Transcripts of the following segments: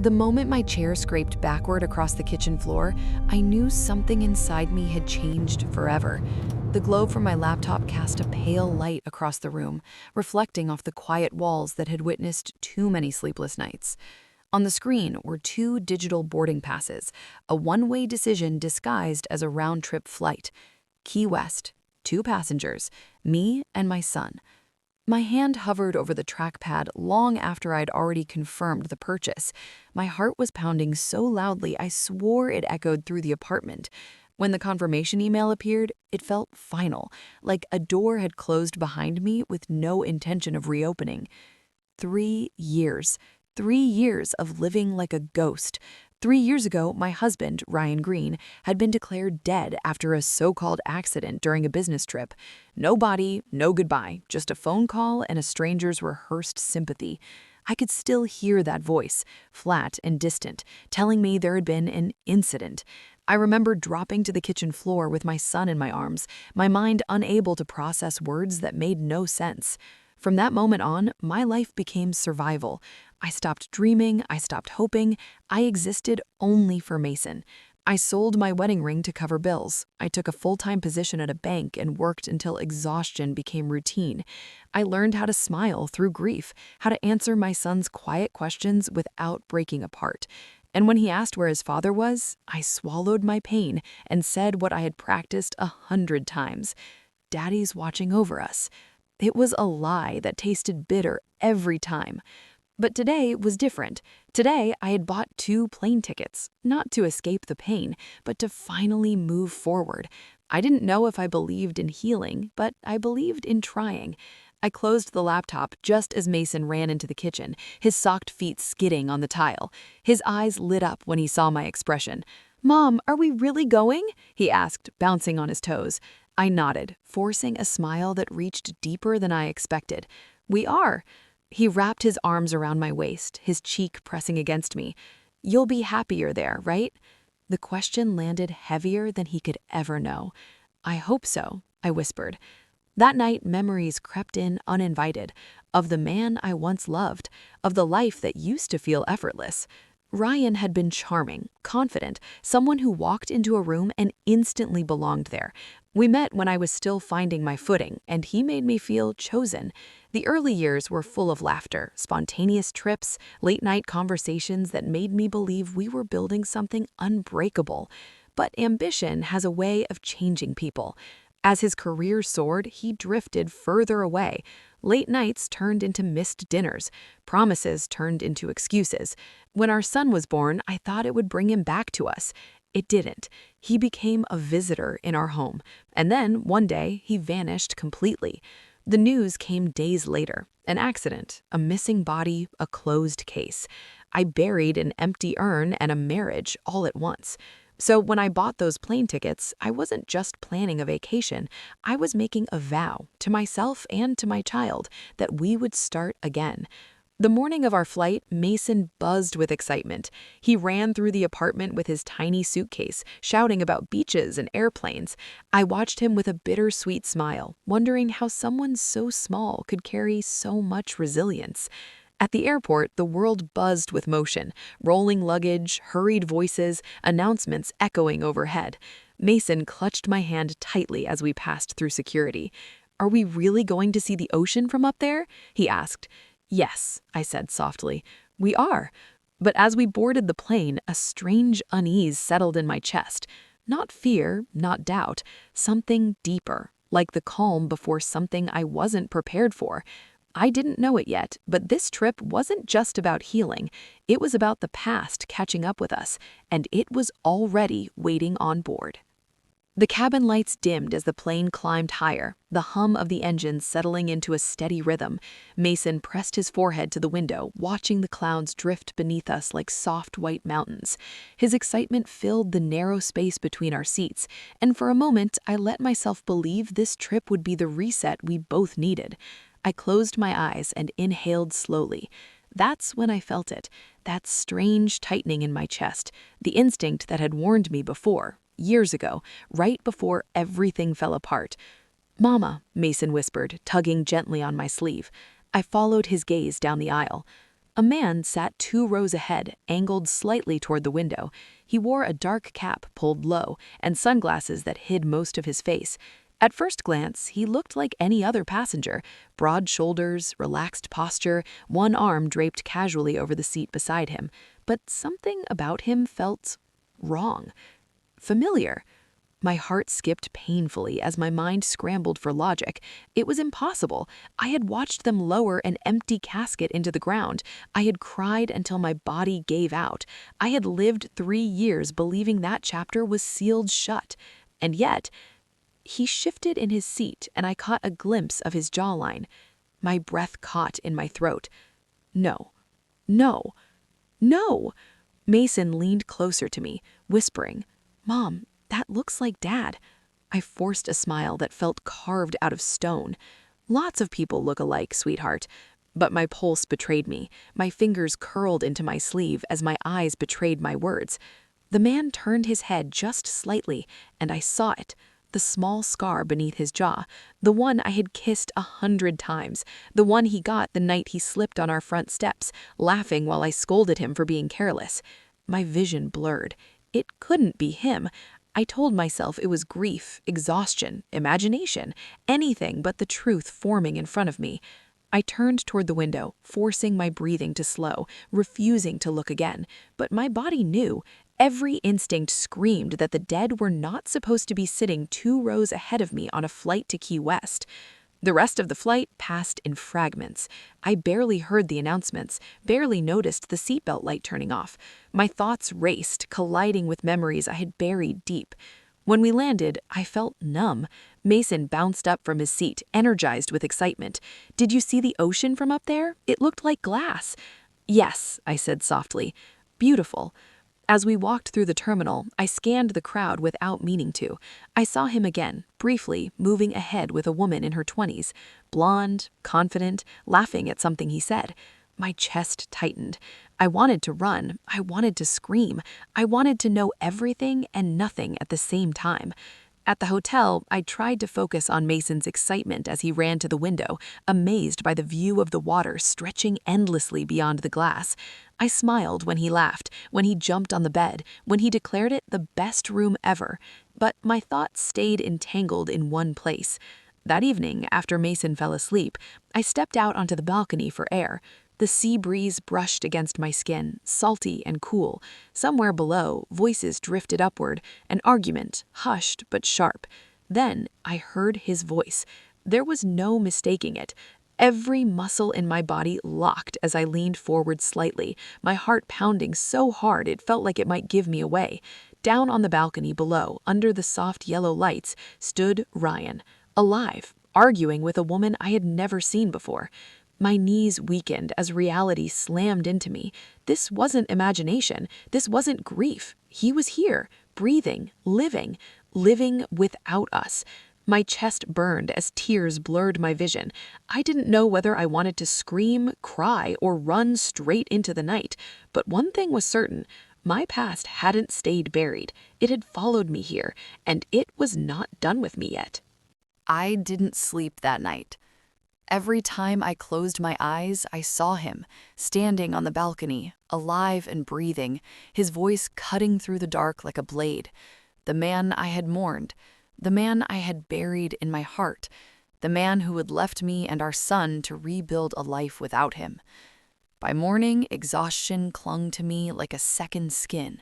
The moment my chair scraped backward across the kitchen floor, I knew something inside me had changed forever. The glow from my laptop cast a pale light across the room, reflecting off the quiet walls that had witnessed too many sleepless nights. On the screen were two digital boarding passes, a one-way decision disguised as a round-trip flight. Key West, 2 passengers, me and my son. My hand hovered over the trackpad long after I'd already confirmed the purchase. My heart was pounding so loudly I swore it echoed through the apartment. When the confirmation email appeared, it felt final, like a door had closed behind me with no intention of reopening. 3 years. 3 years of living like a ghost. 3 years ago, my husband, Ryan Green, had been declared dead after a so-called accident during a business trip. No body, no goodbye, just a phone call and a stranger's rehearsed sympathy. I could still hear that voice, flat and distant, telling me there had been an incident. I remember dropping to the kitchen floor with my son in my arms, my mind unable to process words that made no sense. From that moment on, my life became survival. I stopped dreaming, I stopped hoping, I existed only for Mason. I sold my wedding ring to cover bills. I took a full-time position at a bank and worked until exhaustion became routine. I learned how to smile through grief, how to answer my son's quiet questions without breaking apart. And when he asked where his father was, I swallowed my pain and said what I had practiced 100 times. Daddy's watching over us. It was a lie that tasted bitter every time. But today was different. Today, I had bought 2 plane tickets, not to escape the pain, but to finally move forward. I didn't know if I believed in healing, but I believed in trying. I closed the laptop just as Mason ran into the kitchen, his socked feet skidding on the tile. His eyes lit up when he saw my expression. "Mom, are we really going?" he asked, bouncing on his toes. I nodded, forcing a smile that reached deeper than I expected. "We are." He wrapped his arms around my waist, his cheek pressing against me. "You'll be happier there, right?" The question landed heavier than he could ever know. "I hope so," I whispered. That night, memories crept in uninvited, of the man I once loved, of the life that used to feel effortless. Ryan had been charming, confident, someone who walked into a room and instantly belonged there. We met when I was still finding my footing, and he made me feel chosen. The early years were full of laughter, spontaneous trips, late-night conversations that made me believe we were building something unbreakable. But ambition has a way of changing people. As his career soared, he drifted further away. Late nights turned into missed dinners. Promises turned into excuses. When our son was born, I thought it would bring him back to us. It didn't. He became a visitor in our home. And then, one day, he vanished completely. The news came days later. An accident, a missing body, a closed case. I buried an empty urn and a marriage all at once. So when I bought those plane tickets, I wasn't just planning a vacation. I was making a vow, to myself and to my child, that we would start again. The morning of our flight, Mason buzzed with excitement. He ran through the apartment with his tiny suitcase, shouting about beaches and airplanes. I watched him with a bittersweet smile, wondering how someone so small could carry so much resilience. At the airport, the world buzzed with motion, rolling luggage, hurried voices, announcements echoing overhead. Mason clutched my hand tightly as we passed through security. "Are we really going to see the ocean from up there?" he asked. "Yes," I said softly, "we are." But as we boarded the plane, a strange unease settled in my chest. Not fear, not doubt, something deeper, like the calm before something I wasn't prepared for. I didn't know it yet, but this trip wasn't just about healing. It was about the past catching up with us, and it was already waiting on board. The cabin lights dimmed as the plane climbed higher, the hum of the engine settling into a steady rhythm. Mason pressed his forehead to the window, watching the clouds drift beneath us like soft white mountains. His excitement filled the narrow space between our seats, and for a moment I let myself believe this trip would be the reset we both needed. I closed my eyes and inhaled slowly. That's when I felt it, that strange tightening in my chest, the instinct that had warned me before, years ago, right before everything fell apart. "Mama," Mason whispered, tugging gently on my sleeve. I followed his gaze down the aisle. A man sat 2 rows ahead, angled slightly toward the window. He wore a dark cap pulled low and sunglasses that hid most of his face. At first glance, he looked like any other passenger. Broad shoulders, relaxed posture, one arm draped casually over the seat beside him. But something about him felt wrong. Familiar. My heart skipped painfully as my mind scrambled for logic. It was impossible. I had watched them lower an empty casket into the ground. I had cried until my body gave out. I had lived 3 years believing that chapter was sealed shut. And yet, he shifted in his seat and I caught a glimpse of his jawline. My breath caught in my throat. No. No. No. Mason leaned closer to me, whispering, "Mom, that looks like Dad." I forced a smile that felt carved out of stone. Lots of people look alike, sweetheart. But my pulse betrayed me. My fingers curled into my sleeve as my eyes betrayed my words. The man turned his head just slightly, and I saw it. The small scar beneath his jaw, the one I had kissed 100 times, the one he got the night he slipped on our front steps, laughing while I scolded him for being careless. My vision blurred. It couldn't be him. I told myself it was grief, exhaustion, imagination, anything but the truth forming in front of me. I turned toward the window, forcing my breathing to slow, refusing to look again. But my body knew. Every instinct screamed that the dead were not supposed to be sitting 2 rows ahead of me on a flight to Key West. The rest of the flight passed in fragments. I barely heard the announcements, barely noticed the seatbelt light turning off. My thoughts raced, colliding with memories I had buried deep. When we landed, I felt numb. Mason bounced up from his seat, energized with excitement. "Did you see the ocean from up there? It looked like glass." "Yes," I said softly. "Beautiful." As we walked through the terminal, I scanned the crowd without meaning to. I saw him again, briefly, moving ahead with a woman in her 20s, blonde, confident, laughing at something he said. My chest tightened. I wanted to run. I wanted to scream. I wanted to know everything and nothing at the same time. At the hotel, I tried to focus on Mason's excitement as he ran to the window, amazed by the view of the water stretching endlessly beyond the glass. I smiled when he laughed, when he jumped on the bed, when he declared it the best room ever. But my thoughts stayed entangled in one place. That evening, after Mason fell asleep, I stepped out onto the balcony for air. The sea breeze brushed against my skin, salty and cool. Somewhere below, voices drifted upward, an argument, hushed but sharp. Then I heard his voice. There was no mistaking it. Every muscle in my body locked as I leaned forward slightly, my heart pounding so hard it felt like it might give me away. Down on the balcony below, under the soft yellow lights, stood Ryan, alive, arguing with a woman I had never seen before. My knees weakened as reality slammed into me. This wasn't imagination. This wasn't grief. He was here, breathing, living without us. My chest burned as tears blurred my vision. I didn't know whether I wanted to scream, cry, or run straight into the night. But one thing was certain. My past hadn't stayed buried. It had followed me here, and it was not done with me yet. I didn't sleep that night. Every time I closed my eyes, I saw him, standing on the balcony, alive and breathing, his voice cutting through the dark like a blade. The man I had mourned, the man I had buried in my heart, the man who had left me and our son to rebuild a life without him. By morning, exhaustion clung to me like a second skin.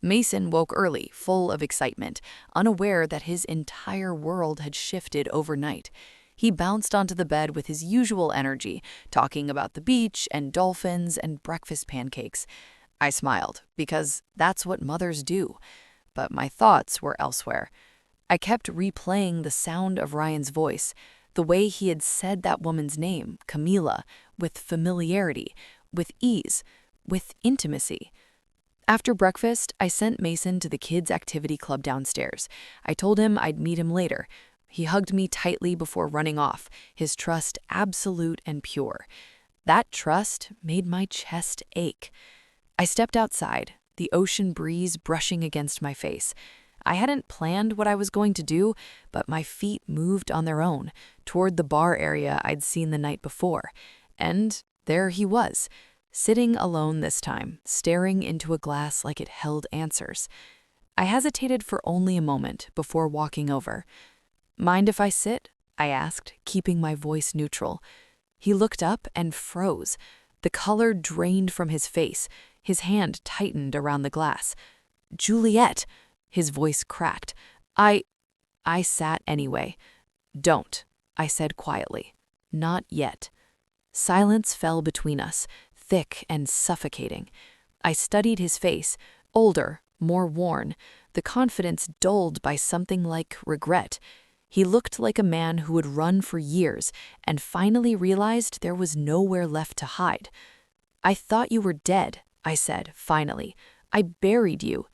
Mason woke early, full of excitement, unaware that his entire world had shifted overnight. He bounced onto the bed with his usual energy, talking about the beach and dolphins and breakfast pancakes. I smiled, because that's what mothers do. But my thoughts were elsewhere. I kept replaying the sound of Ryan's voice, the way he had said that woman's name, Camila, with familiarity, with ease, with intimacy. After breakfast, I sent Mason to the kids' activity club downstairs. I told him I'd meet him later. He hugged me tightly before running off, his trust absolute and pure. That trust made my chest ache. I stepped outside, the ocean breeze brushing against my face. I hadn't planned what I was going to do, but my feet moved on their own, toward the bar area I'd seen the night before. And there he was, sitting alone this time, staring into a glass like it held answers. I hesitated for only a moment before walking over. "Mind if I sit?" I asked, keeping my voice neutral. He looked up and froze. The color drained from his face. His hand tightened around the glass. "Juliet!" His voice cracked. I sat anyway. "Don't," I said quietly. "Not yet." Silence fell between us, thick and suffocating. I studied his face, older, more worn, the confidence dulled by something like regret. He looked like a man who had run for years and finally realized there was nowhere left to hide. "I thought you were dead," I said, finally. "I buried you."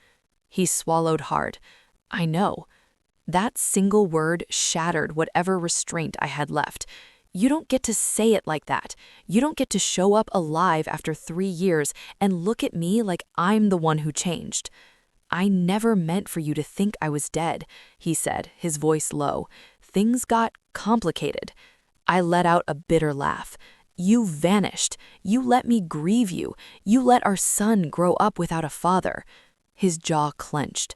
He swallowed hard. "I know." That single word shattered whatever restraint I had left. You don't get to say it like that. You don't get to show up alive after 3 years and look at me like I'm the one who changed. "I never meant for you to think I was dead," he said, his voice low. "Things got complicated." I let out a bitter laugh. "You vanished. You let me grieve you. You let our son grow up without a father." His jaw clenched.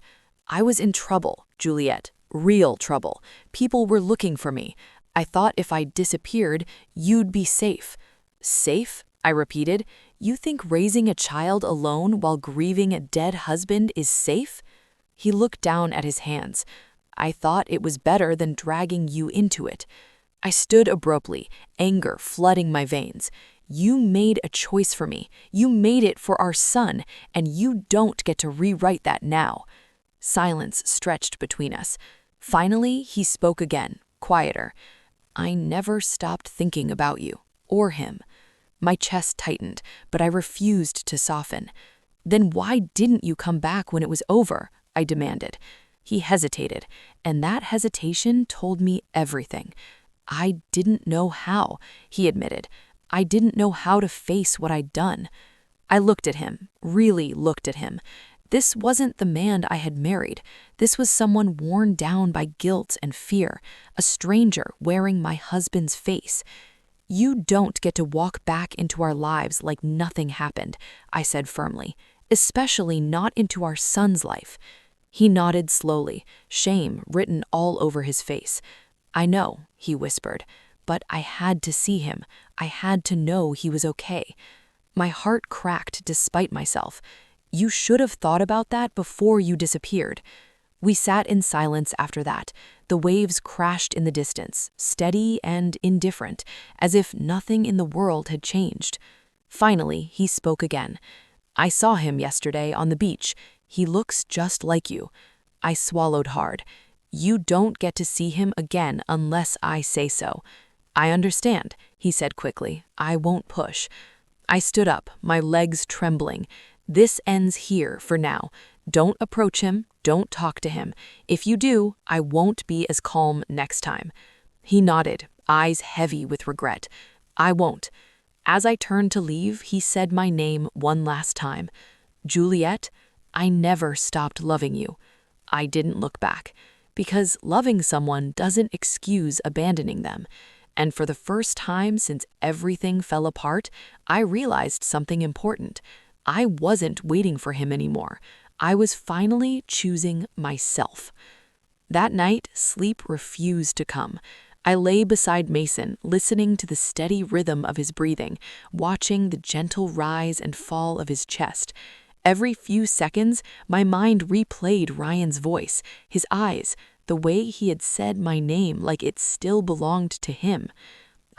"I was in trouble, Juliet. Real trouble. People were looking for me. I thought if I disappeared, you'd be safe." "Safe?" I repeated. "You think raising a child alone while grieving a dead husband is safe?" He looked down at his hands. "I thought it was better than dragging you into it." I stood abruptly, anger flooding my veins. "You made a choice for me. You made it for our son, and you don't get to rewrite that now." Silence stretched between us. Finally, he spoke again, quieter. "I never stopped thinking about you, or him." My chest tightened, but I refused to soften. "Then why didn't you come back when it was over?" I demanded. He hesitated, and that hesitation told me everything. "I didn't know how," he admitted. "I didn't know how to face what I'd done." I looked at him, really looked at him. This wasn't the man I had married. This was someone worn down by guilt and fear, a stranger wearing my husband's face. "You don't get to walk back into our lives like nothing happened," I said firmly, "especially not into our son's life." He nodded slowly, shame written all over his face. "I know," he whispered, "but I had to see him. I had to know he was okay." My heart cracked despite myself. "You should have thought about that before you disappeared." We sat in silence after that. The waves crashed in the distance, steady and indifferent, as if nothing in the world had changed. Finally, he spoke again. "I saw him yesterday on the beach. He looks just like you." I swallowed hard. "You don't get to see him again unless I say so." "I understand," he said quickly. "I won't push." I stood up, my legs trembling. "This ends here for now. Don't approach him, don't talk to him. If you do, I won't be as calm next time." He nodded, eyes heavy with regret. "I won't." As I turned to leave, he said my name one last time. "Juliet, I never stopped loving you." I didn't look back, because loving someone doesn't excuse abandoning them. And for the first time since everything fell apart, I realized something important. I wasn't waiting for him anymore. I was finally choosing myself. That night, sleep refused to come. I lay beside Mason, listening to the steady rhythm of his breathing, watching the gentle rise and fall of his chest. Every few seconds, my mind replayed Ryan's voice, his eyes, the way he had said my name like it still belonged to him.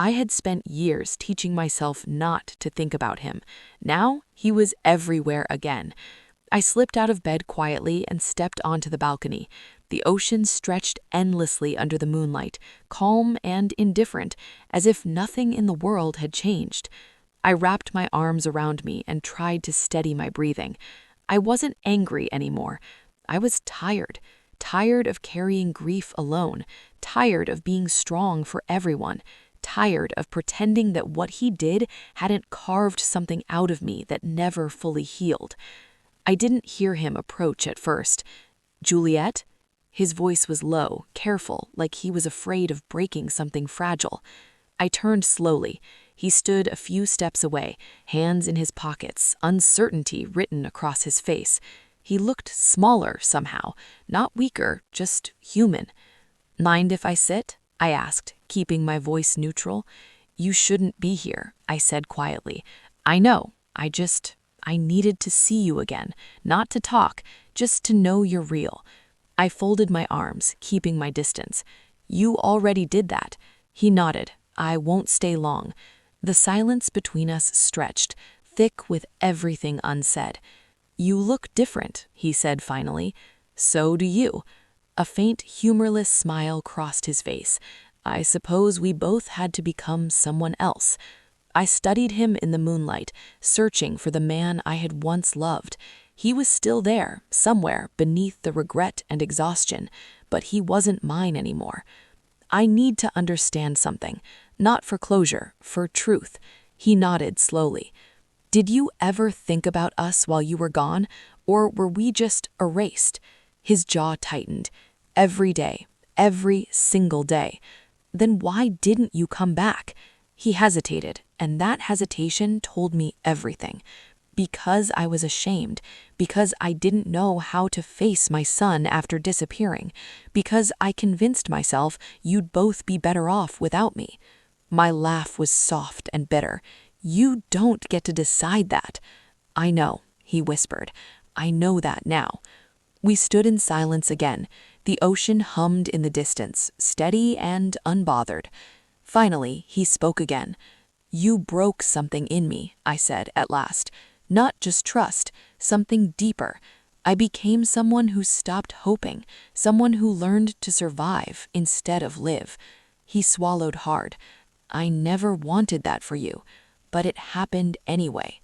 I had spent years teaching myself not to think about him. Now he was everywhere again. I slipped out of bed quietly and stepped onto the balcony. The ocean stretched endlessly under the moonlight, calm and indifferent, as if nothing in the world had changed. I wrapped my arms around me and tried to steady my breathing. I wasn't angry anymore. I was tired. Tired of carrying grief alone. Tired of being strong for everyone. Tired of pretending that what he did hadn't carved something out of me that never fully healed. I didn't hear him approach at first. "Juliet?" His voice was low, careful, like he was afraid of breaking something fragile. I turned slowly. He stood a few steps away, hands in his pockets, uncertainty written across his face. He looked smaller somehow, not weaker, just human. "Mind if I sit?" I asked, keeping my voice neutral. "You shouldn't be here," I said quietly. "I know. I needed to see you again, not to talk, just to know you're real." I folded my arms, keeping my distance. "You already did that." He nodded. "I won't stay long." The silence between us stretched, thick with everything unsaid. "You look different," he said finally. "So do you." A faint, humorless smile crossed his face. I suppose we both had to become someone else. I studied him in the moonlight, searching for the man I had once loved. He was still there, somewhere beneath the regret and exhaustion, but he wasn't mine anymore. "I need to understand something, not for closure, for truth." He nodded slowly. "Did you ever think about us while you were gone, or were we just erased?" His jaw tightened. "Every day, every single day." "Then why didn't you come back?" He hesitated, and that hesitation told me everything. Because I was ashamed, because I didn't know how to face my son after disappearing, because I convinced myself you'd both be better off without me. My laugh was soft and bitter. "You don't get to decide that." "I know," he whispered. "I know that now." We stood in silence again. The ocean hummed in the distance, steady and unbothered. Finally, he spoke again. "You broke something in me," I said at last. "Not just trust, something deeper. I became someone who stopped hoping, someone who learned to survive instead of live." He swallowed hard. "I never wanted that for you, but it happened anyway."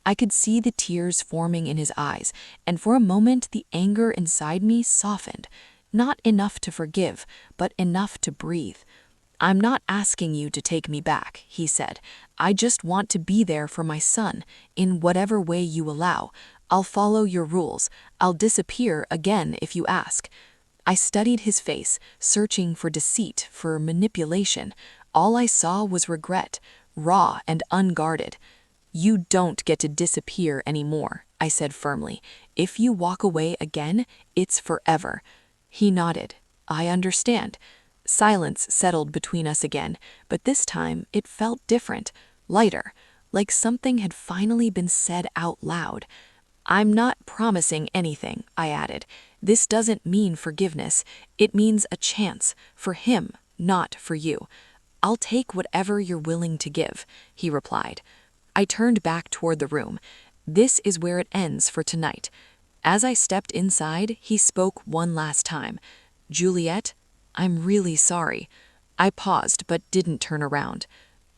I could see the tears forming in his eyes, and for a moment the anger inside me softened. Not enough to forgive, but enough to breathe. "I'm not asking you to take me back," he said. "I just want to be there for my son, in whatever way you allow. I'll follow your rules. I'll disappear again if you ask." I studied his face, searching for deceit, for manipulation. All I saw was regret, raw and unguarded. "You don't get to disappear anymore," I said firmly. "If you walk away again, it's forever." He nodded. "I understand." Silence settled between us again, but this time it felt different, lighter, like something had finally been said out loud. "I'm not promising anything," I added. "This doesn't mean forgiveness. It means a chance, for him, not for you." "I'll take whatever you're willing to give," he replied. I turned back toward the room. "This is where it ends for tonight." As I stepped inside, he spoke one last time. "Juliet, I'm really sorry." I paused but didn't turn around.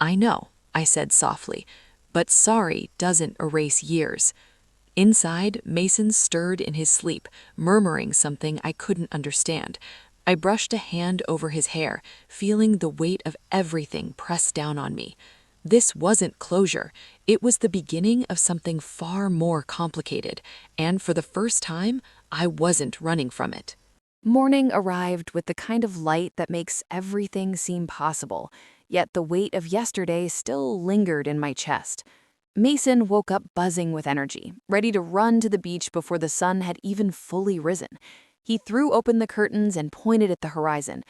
"I know," I said softly, "but sorry doesn't erase years." Inside, Mason stirred in his sleep, murmuring something I couldn't understand. I brushed a hand over his hair, feeling the weight of everything press down on me. This wasn't closure. It was the beginning of something far more complicated, and for the first time, I wasn't running from it. Morning arrived with the kind of light that makes everything seem possible, yet the weight of yesterday still lingered in my chest. Mason woke up buzzing with energy, ready to run to the beach before the sun had even fully risen. He threw open the curtains and pointed at the horizon.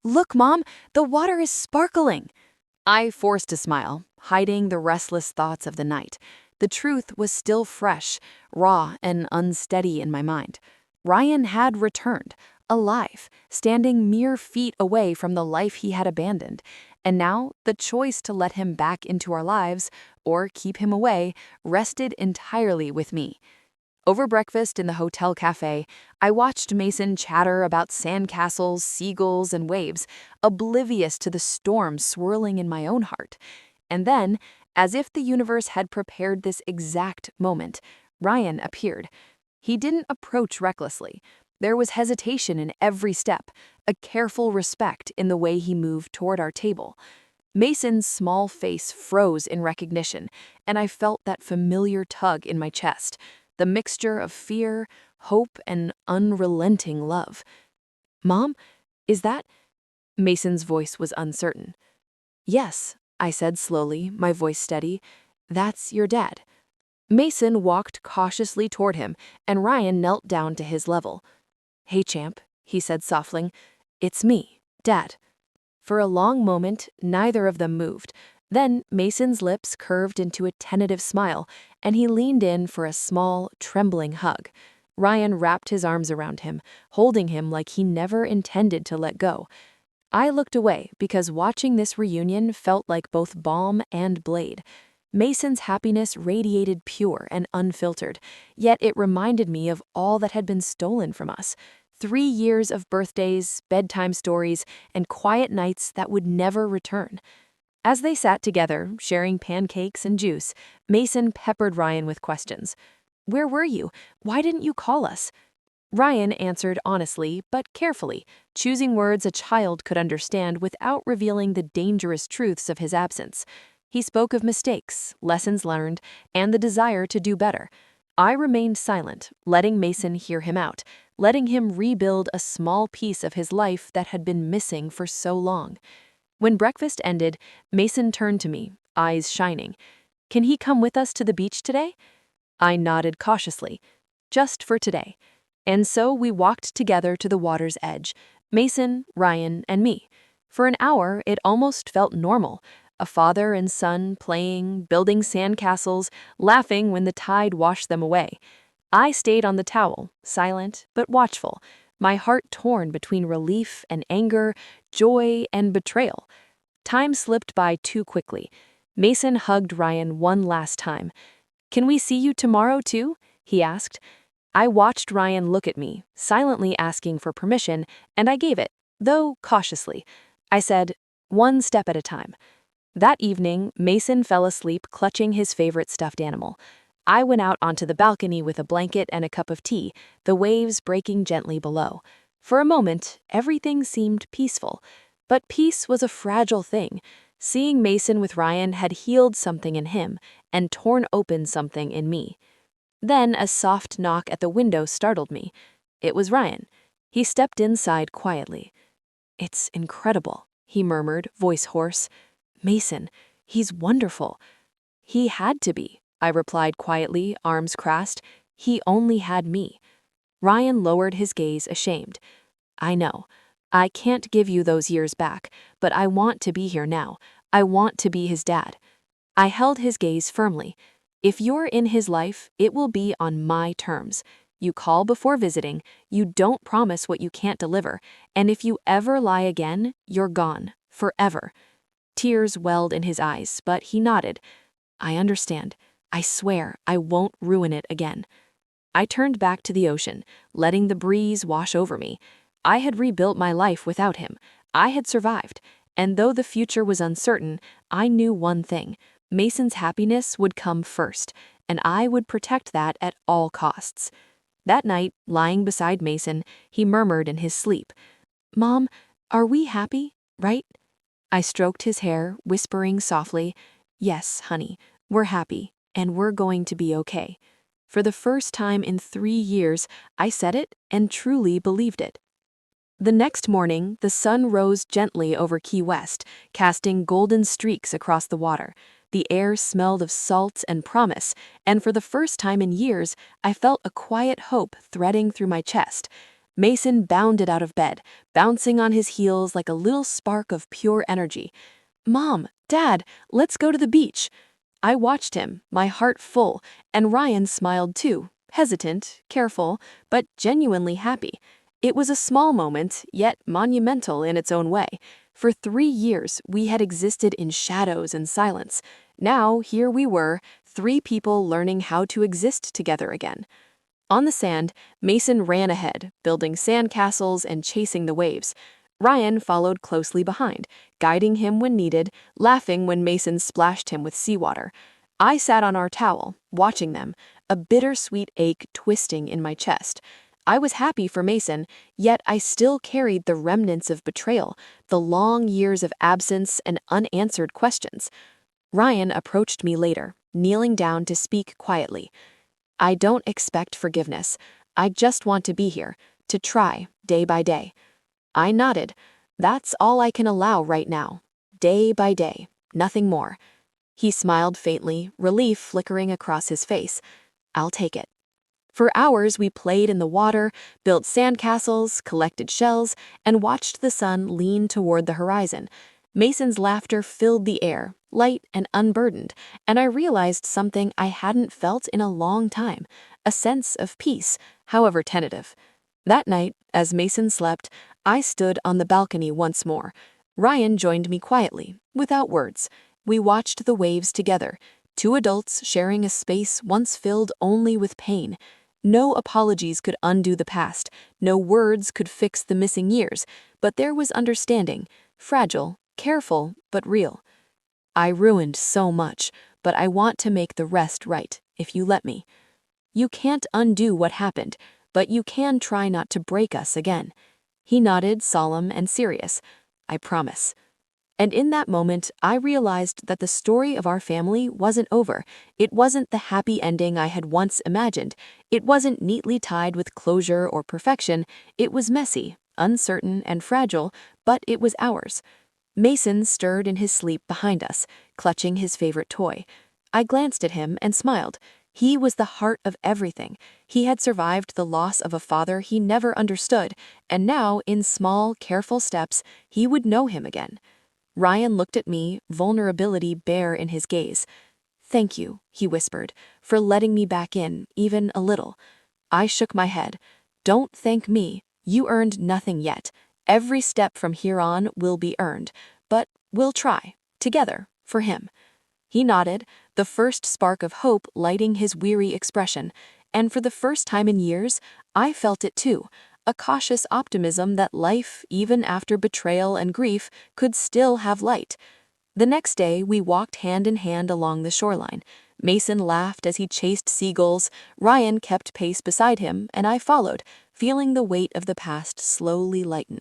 "Look, Mom, the water is sparkling." I forced a smile, hiding the restless thoughts of the night. The truth was still fresh, raw, and unsteady in my mind. Ryan had returned, alive, standing mere feet away from the life he had abandoned. And now the choice to let him back into our lives or keep him away rested entirely with me. Over breakfast in the hotel cafe, I watched Mason chatter about sandcastles, seagulls, and waves, oblivious to the storm swirling in my own heart. And then, as if the universe had prepared this exact moment, Ryan appeared. He didn't approach recklessly. There was hesitation in every step, a careful respect in the way he moved toward our table. Mason's small face froze in recognition, and I felt that familiar tug in my chest, the mixture of fear, hope, and unrelenting love. "Mom, is that—" Mason's voice was uncertain. "Yes, I said slowly, my voice steady. That's your dad. Mason walked cautiously toward him, and Ryan knelt down to his level. Hey, champ, he said softly. It's me, Dad. For a long moment, neither of them moved. Then Mason's lips curved into a tentative smile, and he leaned in for a small, trembling hug. Ryan wrapped his arms around him, holding him like he never intended to let go. I looked away because watching this reunion felt like both balm and blade. Mason's happiness radiated pure and unfiltered, yet it reminded me of all that had been stolen from us. 3 years of birthdays, bedtime stories, and quiet nights that would never return. As they sat together, sharing pancakes and juice, Mason peppered Ryan with questions. Where were you? Why didn't you call us? Ryan answered honestly, but carefully, choosing words a child could understand without revealing the dangerous truths of his absence. He spoke of mistakes, lessons learned, and the desire to do better. I remained silent, letting Mason hear him out, letting him rebuild a small piece of his life that had been missing for so long. When breakfast ended, Mason turned to me, eyes shining. Can he come with us to the beach today? I nodded cautiously. Just for today. And so we walked together to the water's edge, Mason, Ryan, and me. For an hour, it almost felt normal. A father and son playing, building sandcastles, laughing when the tide washed them away. I stayed on the towel, silent but watchful, my heart torn between relief and anger, joy and betrayal. Time slipped by too quickly. Mason hugged Ryan one last time. Can we see you tomorrow too? He asked. I watched Ryan look at me, silently asking for permission, and I gave it, though cautiously. I said, one step at a time. That evening, Mason fell asleep clutching his favorite stuffed animal. I went out onto the balcony with a blanket and a cup of tea, the waves breaking gently below. For a moment, everything seemed peaceful. But peace was a fragile thing. Seeing Mason with Ryan had healed something in him and torn open something in me. Then a soft knock at the window startled me. It was Ryan. He stepped inside quietly. It's incredible, he murmured, voice hoarse. Mason, he's wonderful. He had to be, I replied quietly, arms crossed. He only had me. Ryan lowered his gaze, ashamed. I know. I can't give you those years back, but I want to be here now. I want to be his dad. I held his gaze firmly. If you're in his life, it will be on my terms. You call before visiting, you don't promise what you can't deliver, and if you ever lie again, you're gone, forever. Tears welled in his eyes, but he nodded. I understand. I swear I won't ruin it again. I turned back to the ocean, letting the breeze wash over me. I had rebuilt my life without him. I had survived, and though the future was uncertain, I knew one thing. Mason's happiness would come first, and I would protect that at all costs. That night, lying beside Mason, he murmured in his sleep, Mom, are we happy, right? I stroked his hair, whispering softly, Yes, honey, we're happy, and we're going to be okay. For the first time in 3 years, I said it and truly believed it. The next morning, the sun rose gently over Key West, casting golden streaks across the water. The air smelled of salt and promise, and for the first time in years, I felt a quiet hope threading through my chest. Mason bounded out of bed, bouncing on his heels like a little spark of pure energy. Mom, Dad, let's go to the beach. I watched him, my heart full, and Ryan smiled too, hesitant, careful, but genuinely happy. It was a small moment, yet monumental in its own way. For 3 years, we had existed in shadows and silence. Now, here we were, 3 people learning how to exist together again. On the sand, Mason ran ahead, building sandcastles and chasing the waves. Ryan followed closely behind, guiding him when needed, laughing when Mason splashed him with seawater. I sat on our towel, watching them, a bittersweet ache twisting in my chest. I was happy for Mason, yet I still carried the remnants of betrayal, the long years of absence and unanswered questions. Ryan approached me later, kneeling down to speak quietly. I don't expect forgiveness. I just want to be here, to try, day by day. I nodded. That's all I can allow right now, day by day. nothing more. He smiled faintly, relief flickering across his face. I'll take it. For hours, we played in the water, built sandcastles, collected shells, and watched the sun lean toward the horizon. Mason's laughter filled the air, light and unburdened, and I realized something I hadn't felt in a long time, a sense of peace, however tentative. That night, as Mason slept, I stood on the balcony once more. Ryan joined me quietly, without words. We watched the waves together, two adults sharing a space once filled only with pain. No apologies could undo the past, no words could fix the missing years, but there was understanding, fragile, careful, but real. I ruined so much, but I want to make the rest right, if you let me. You can't undo what happened, but you can try not to break us again. He nodded, solemn and serious. I promise. And in that moment, I realized that the story of our family wasn't over. It wasn't the happy ending I had once imagined. It wasn't neatly tied with closure or perfection. It was messy, uncertain, and fragile, but it was ours. Mason stirred in his sleep behind us, clutching his favorite toy. I glanced at him and smiled. He was the heart of everything. He had survived the loss of a father he never understood, and now, in small, careful steps, he would know him again. Ryan looked at me, vulnerability bare in his gaze. "Thank you," he whispered, "for letting me back in, even a little." I shook my head. "Don't thank me. You earned nothing yet. Every step from here on will be earned. But we'll try, together, for him." He nodded, the first spark of hope lighting his weary expression. And for the first time in years, I felt it too. A cautious optimism that life, even after betrayal and grief, could still have light. The next day, we walked hand in hand along the shoreline. Mason laughed as he chased seagulls, Ryan kept pace beside him, and I followed, feeling the weight of the past slowly lighten.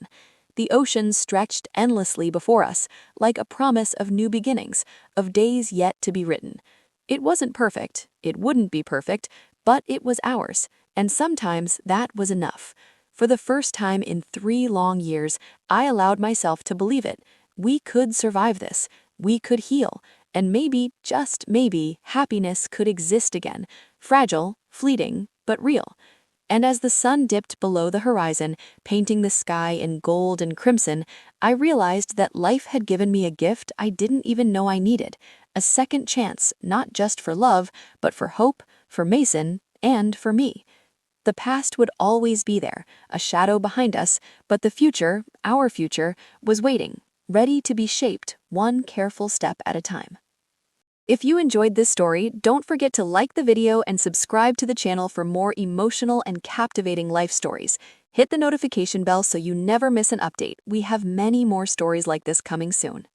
The ocean stretched endlessly before us, like a promise of new beginnings, of days yet to be written. It wasn't perfect, it wouldn't be perfect, but it was ours, and sometimes that was enough. For the first time in 3 long years, I allowed myself to believe it. We could survive this. We could heal. And maybe, just maybe, happiness could exist again. Fragile, fleeting, but real. And as the sun dipped below the horizon, painting the sky in gold and crimson, I realized that life had given me a gift I didn't even know I needed. A second chance, not just for love, but for hope, for Mason, and for me. The past would always be there, a shadow behind us, but the future, our future, was waiting, ready to be shaped one careful step at a time. If you enjoyed this story, don't forget to like the video and subscribe to the channel for more emotional and captivating life stories. Hit the notification bell so you never miss an update. We have many more stories like this coming soon.